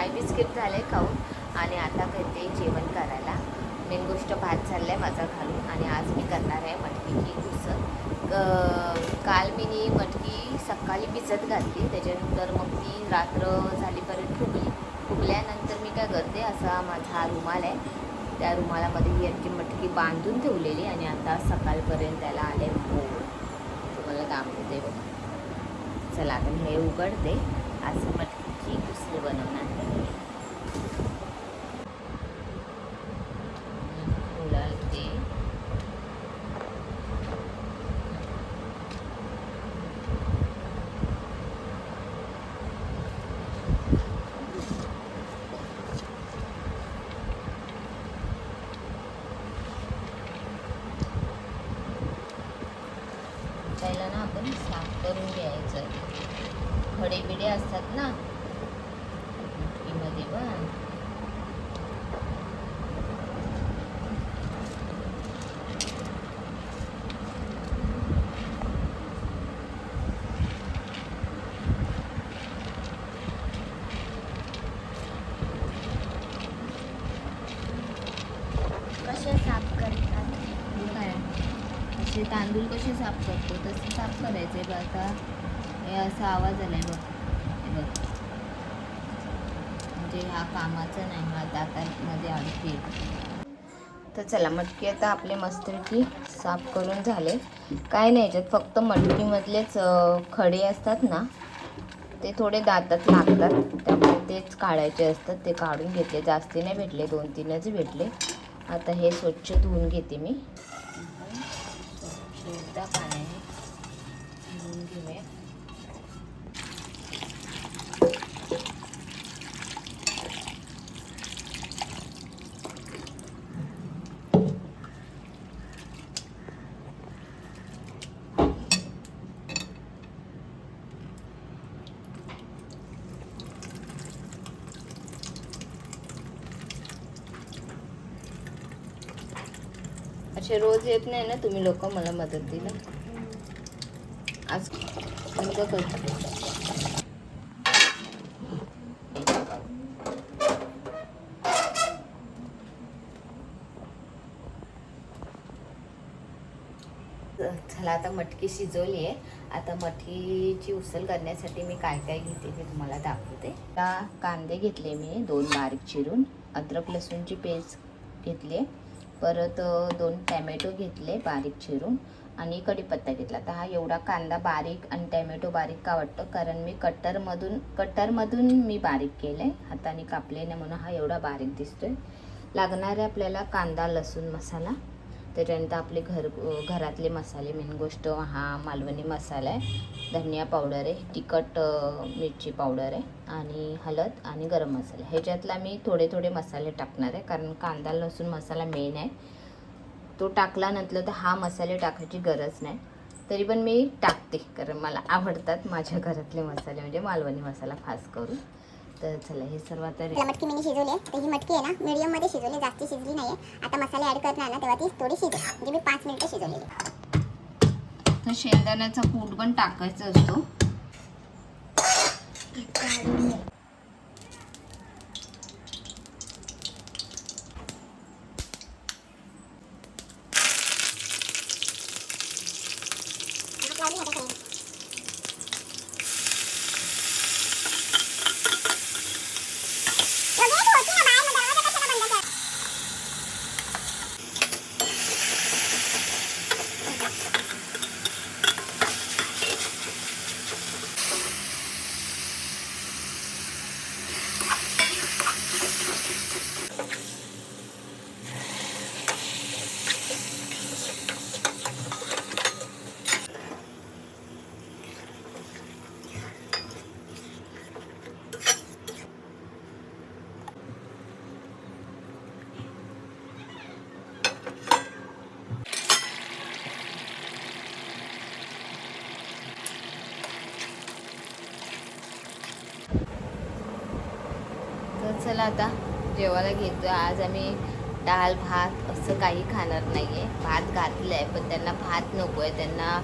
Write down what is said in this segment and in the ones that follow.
चाय biscuit झाले खाऊन आणि आता घेते जेवण करायला. मेन गोष्ट भात चाललाय माझा घालून आणि आज मी करणार आहे मटकीची उसळ. काल मी मटकी सकाळी भिजत घातली, त्याच्यानंतर मग ती रात्र झालीपर्यंत फुगल्यानंतर मी काय करते, असा माझा रुमाल आहे, त्या रुमालामध्ये ही यांची मटकी बांधून ठेवलेली आणि आता सकाळपर्यंत त्याला आले मोड. तुम्हाला दाखवते बघा. चला आता हे उघडते. आज मटकीची उसळ बनवणार आहे. उघडते. त्याला ना आपण साफ करून घ्यायचं. खडे बिडे असतात ना मटकीमध्ये पण. कसे साफ करतात? काय असे तांदूळ कसे साफ करतो तसे साफ करायचे. बघ आता हे असा आवाज आलाय बघ, हे बघ. म्हणजे हा कामाचा नाही, हा दातांमध्ये अडकेल. तर चला, मटकी आता आपले मस्तपैकी साफ करून झाले. काय नाही, याच्यात फक्त मटकीमधलेच खडे असतात ना, ते थोडे दातात लागतात, त्यामुळे तेच काढायचे असतात. ते काढून घेतले. जास्ती नाही भेटले, 2-3च भेटले. आता हे स्वच्छ धुवून घेते मी. स्वच्छ पाण्याने धुवून घेऊया. असे रोज येत नाही ना तुम्ही लोक मला मदतीला. आज बंद करते. चला, आता मटकी शिजवली आहे. आता मटकीची उसळ करण्यासाठी मी काय काय घेते ते तुम्हाला दाखवते. आता कांदे घेतले मी 2 बारीक चिरून, अद्रक लसूणची पेस्ट घेतली, परत 2 टॅमॅटो घेतले बारीक चिरून आणि कढीपत्ता घेतला. तर हा एवढा कांदा बारीक आणि टॅमॅटो बारीक का वाटतं, कारण मी कट्टरमधून मी बारीक केलं आहे, हाताने कापले नाही म्हणून हा एवढा बारीक दिसतोय. लागणारे आपल्याला कांदा, लसूण, मसाला, त्याच्यानंतर आपले घरातले मसाले. मेन गोष्ट हा मालवणी मसाला आहे, धनिया पावडर आहे, तिखट मिरची पावडर आहे आणि हळद आणि गरम मसाला. ह्याच्यातला मी थोडे मसाले टाकणार आहे, कारण कांदा लसूण मसाला मेन आहे. तो टाकल्यानंतर तर हा मसाले टाकायची गरज नाही, तरी पण मी टाकते, कारण मला आवडतात माझ्या घरातले मसाले, म्हणजे मालवणी मसाला खास करून. तर चला, हे सर्व आता मटकी मी शिजवली आहे. तर ही मटकी आहे ना, मीडियम मध्ये शिजवली, जास्त शिजली नाही आहे. आता मसाले ॲड करणार ना, तेव्हा ती थोडी शिजेल. म्हणजे मी 5 मिनिटं शिजवलेली. तर शेंगदाण्याचा कूट पण टाकायचा असतो. तर चला, आता जेवायला घेतो. आज आम्ही डाळ भात असं काही खाणार नाही आहे. भात घातलं आहे, पण त्यांना भात नको आहे, त्यांना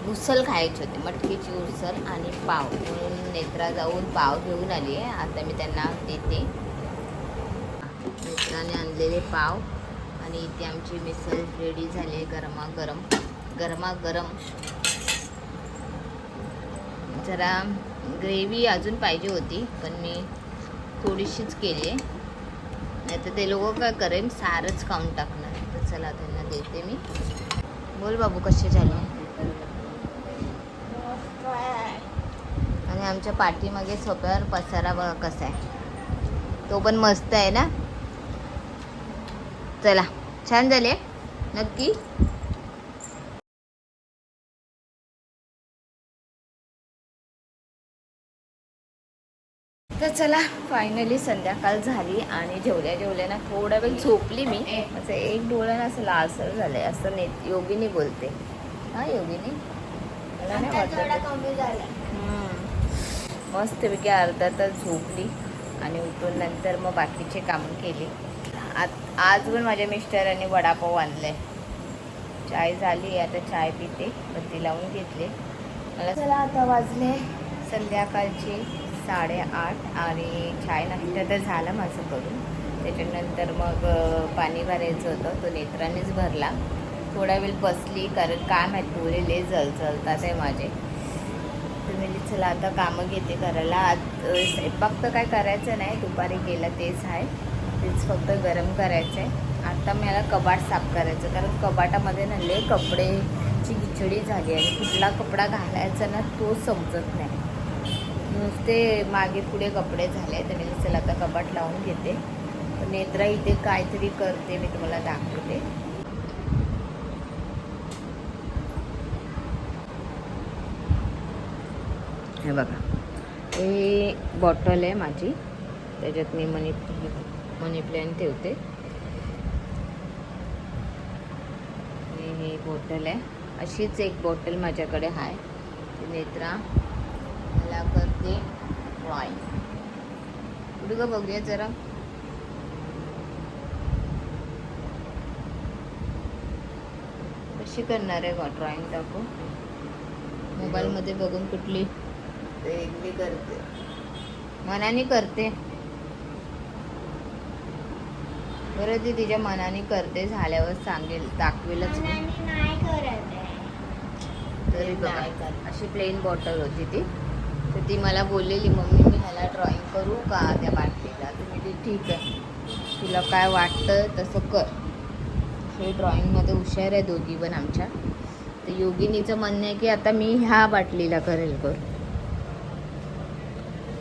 उसळ खायची होती, मटकीची उसळ आणि पाव. म्हणून नेत्रा जाऊन पाव घेऊन आली आहे. आता मी त्यांना देते. नेत्राने आणलेले पाव आणि इथे आमची मिसळ रेडी झाली आहे, गरमागरम गरमागरम. जरा ग्रेव्ही अजून पाहिजे होती, पण मी थोडीशीच केली आहे, नाही तर ते लोक काय करेन सारच खाऊन टाकणार. तर चला त्यांना देते मी. बोल बाबू कसे झाले. आणि आमच्या पाठीमागे सोप्यावर पसारा बघा कसा आहे, तो पण मस्त आहे ना. चला छान झाले नक्की. तर चला फायनली संध्याकाळ झाली आणि जेवल्या ना थोडा वेळ झोपली मी. असं एक डोळ्यानं असं लालसर झालंय असं योगिनी बोलते. हा योगिनी मला नाही वाटत कमी झाला. मस्तपैकी अर्धा तास झोपली आणि उठून नंतर मग बाकीचे कामं केली. आज पण माझ्या मिस्टरांनी वडापाव आणले. चाय झाली, आता चाय पिते, बत्ती लावून घेतले. मला चला आता वाजले संध्याकाळचे 8:30 आणि चाय नाश्ता तर झाला माझं करून. त्याच्यानंतर मग पाणी भरायचं होतं, तो नेत्रानेच भरला. थोडा वेळ बसली, कारण काय माहीत डोळे लय जळजळतात आहे माझे. तर मी चला आता कामं घेते करायला. आज स्वयंपाक तर काय करायचं नाही, दुपारी केलं तेच आहे, तेच फक्त गरम करायचं आहे. आता मला कपाट साफ करायचं, कारण कपाटामध्ये ना लय कपडेची खिचडी झाली आणि कुठला कपडा घालायचा ना तो समजत नाही, नुसते मागे पुढे कपडे झाले. तर मी चला आता कपाट लावून घेते. नेत्रा इथे काहीतरी करते, मी तुम्हाला दाखवते. हे बघा, हे बॉटल आहे माझी, त्याच्यात मी मनी प्लॅन्ट ठेवते. हे बॉटल आहे, अशीच एक बॉटल माझ्याकडे आहे. ती नेत्रा मला करते ड्रॉइंग. कुठे का बघूया जरा. कशी करणार आहे का ड्रॉइंग दाखव. मोबाईलमध्ये बघून कुठली वेगळी करते, मनाने करते. बरं ती तिच्या मनाने करते, झाल्यावर सांगेल, दाखवेलच मी. तरी बघा अशी प्लेन बॉटल होती ती. तर ती मला बोललेली, मम्मी मी ह्याला ड्रॉइंग करू का त्या बाटलीला. तर मी ठीक आहे, तुला काय वाटतं तसं कर. हे ड्रॉइंगमध्ये हुशार आहे दोघी पण आमच्या. तर योगिनीचं म्हणणं आहे की आता मी ह्या बाटलीला करेल कर.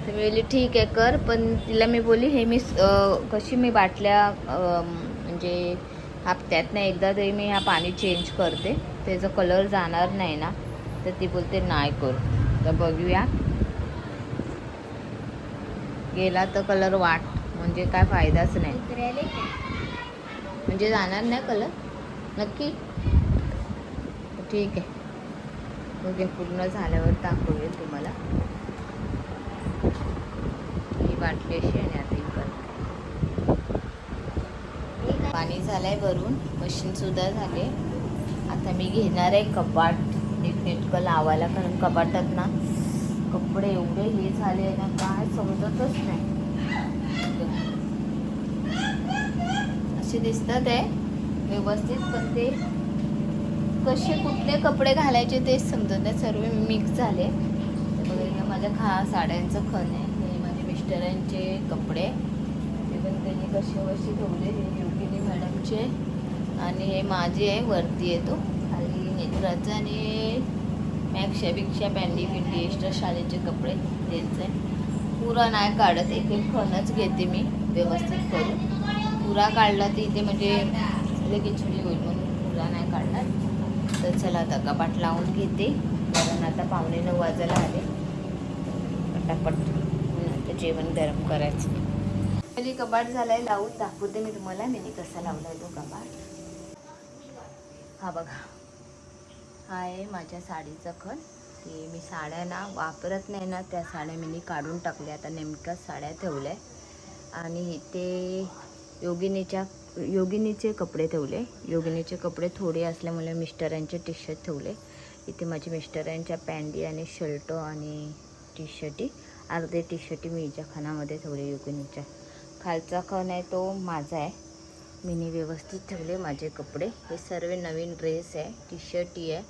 तर मी बोलली ठीक आहे कर, पण तिला मी बोलली हे मी कशी मी बाटल्या म्हणजे हप्त्यात नाही एकदा तरी मी ह्या पाणी चेंज करते, त्याचा कलर जाणार नाही ना. तर ती बोलते नाही कर. तर बघूया, गेला तर कलर वाट, म्हणजे काय फायदाच नाही, म्हणजे जाणार नाही कलर नक्की. ठीक आहे, ओके, पूर्ण झाल्यावर दाखवेल तुम्हाला. ही बाटली अशी आणि आता ही करते. पाणी झालंय भरून, मशीन सुद्धा झाले. आता मी घेणार आहे कपाट नीटनेटकं लावायला, कारण कपाटात ना कपडे एवढे हे झाले ना काय समजतच नाही. असे दिसतात आहे व्यवस्थित, पण ते कसे कुठले कपडे घालायचे तेच समजत नाही, सर्व मिक्स झाले. बघा माझ्या साड्यांचं खण आहे, हे माझे मिस्टरांचे कपडे, ते पण त्यांनी कसे वशी ठेवले. हे योगिनी मॅडमचे आणि हे माझे आहे, वरती येतो खाली नेत्राचं. आणि मॅक्शापेक्षा पॅन्डी पिंडी एक्स्ट्रा शाळेचे कपडे त्यांचे. पुरा नाही काढत, एक एक खणच घेते मी व्यवस्थित करून. पुरा काढला तर इथे म्हणजे खिचडी होईल, म्हणून पुरा नाही काढणार. तर चला आता कपाट लावून घेते, कारण आता 8:45 वाजायला आले. पटापट आता जेवण गरम करायचं. म्हणजे कपाट झालाय, लावून दाखवते मी तुम्हाला मी कसा लावलाय तो कपाट. हा बघा, हा आहे माझ्या साडीचा खण. ते मी साड्या ना वापरत नाही ना, त्या साड्या मी काढून टाकल्या, आता नेमक्या साड्या ठेवल्या. आणि ते योगिनीचे कपडे ठेवले. योगिनीचे कपडे थोडे असल्यामुळे मिस्टरांचे टी शर्ट ठेवले. इथे माझ्या मिस्टरांच्या पॅन्टी आणि शर्ट आणि टी शर्टी, अर्धे टी शर्टी मी हिच्या खणामध्ये ठेवले. योगिनीच्या खालचा खण आहे तो माझा आहे. मीनी व्यवस्थित ठेवले माझे कपडे. हे सर्व नवीन ड्रेस आहे, टी शर्टी आहे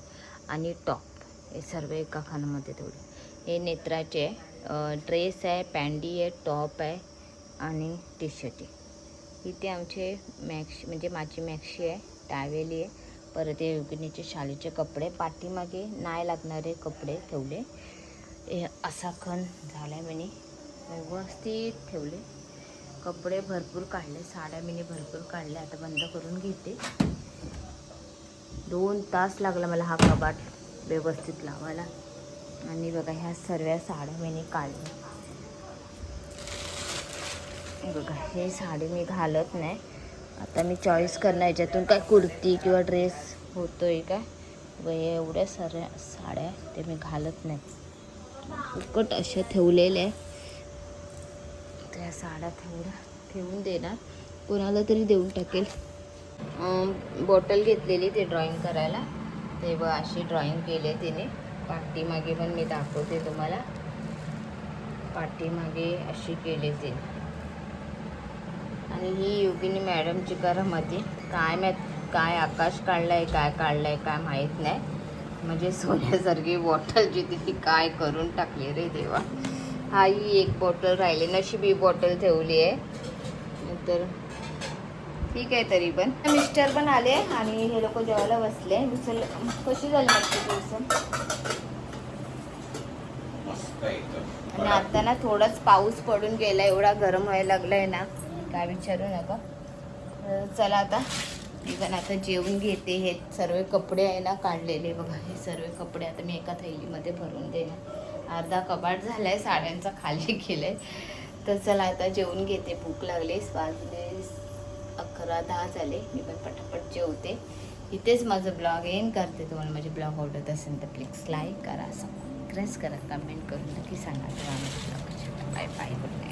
आणि टॉप, हे सर्व एका खानामध्ये ठेवले. हे नेत्राचे आहे, ड्रेस आहे, पॅन्टी आहे, टॉप आहे आणि टी शर्टी. इथे आमचे मॅक्सी म्हणजे माझी मॅक्सी आहे, टावेली आहे. परत हे योगिनीचे शाळेचे कपडे, पाठीमागे नाही लागणारे कपडे ठेवले. हे असा खण झाला आहे, मी व्यवस्थित ठेवले. कपडे भरपूर काढले, साड्या मी भरपूर काढल्या. आता बंद करून घेते. 2 तास लागला मला हा कपाट व्यवस्थित लावायला. आणि बघा ह्या सर्व साड्या मी काढल्या. बघा हे साडी मी घालत नाही. आता मी चॉईस करणार याच्यातून काय कुर्ती किंवा ड्रेस होतोय का. एवढ्या साऱ्या साड्या ते मी घालत नाही, फुकट अशा ठेवलेल्या आहे. त्या साड्या ठेवून देणार, कोणाला तरी देऊन टाकेल. बॉटल घेतलेली ते ड्रॉइंग करायला, ते बघ अशी ड्रॉइंग केली तिने. पाठीमागे पण मी दाखवते तुम्हाला, पाठीमागे अशी केली तिने. आणि ही योगिनी मॅडमची घरामध्ये काय आकाश काढलाय, काय काढलाय काय माहीत नाही. म्हणजे सोन्यासारखी बॉटल जी ती काय करून टाकली रे देवा. हा ही एक बॉटल राहिली, नशिबी बॉटल ठेवली आहे. तर ठीक आहे. तरी पण मिस्टर पण आले आणि हे लोक जेवायला बसले. उचल कशी झाली मच्छी उचल. आणि आता ना थोडाच पाऊस पडून गेला, एवढा गरम व्हायला लागलाय ना काय विचारू नका. चला आता मी पण आता जेवून घेते. हे सर्व कपडे आहे ना काढलेले बघा, हे सर्व कपडे आता मी एका थैलीमध्ये भरून देणार. अर्धा कपाट झाला आहे साड्यांचा, खाली केलं आहे. तर चला आता जेवून घेते, भूक लागली. वाजले 11-10 झाले. मी पण पटापट जेवते. इथेच माझं ब्लॉग एंड करते. तुम्हाला माझे ब्लॉग आवडत असेल तर प्लीज लाईक करा, सबस्क्राईब करा, कमेंट करून नक्की सांगा. Bye bye, good night.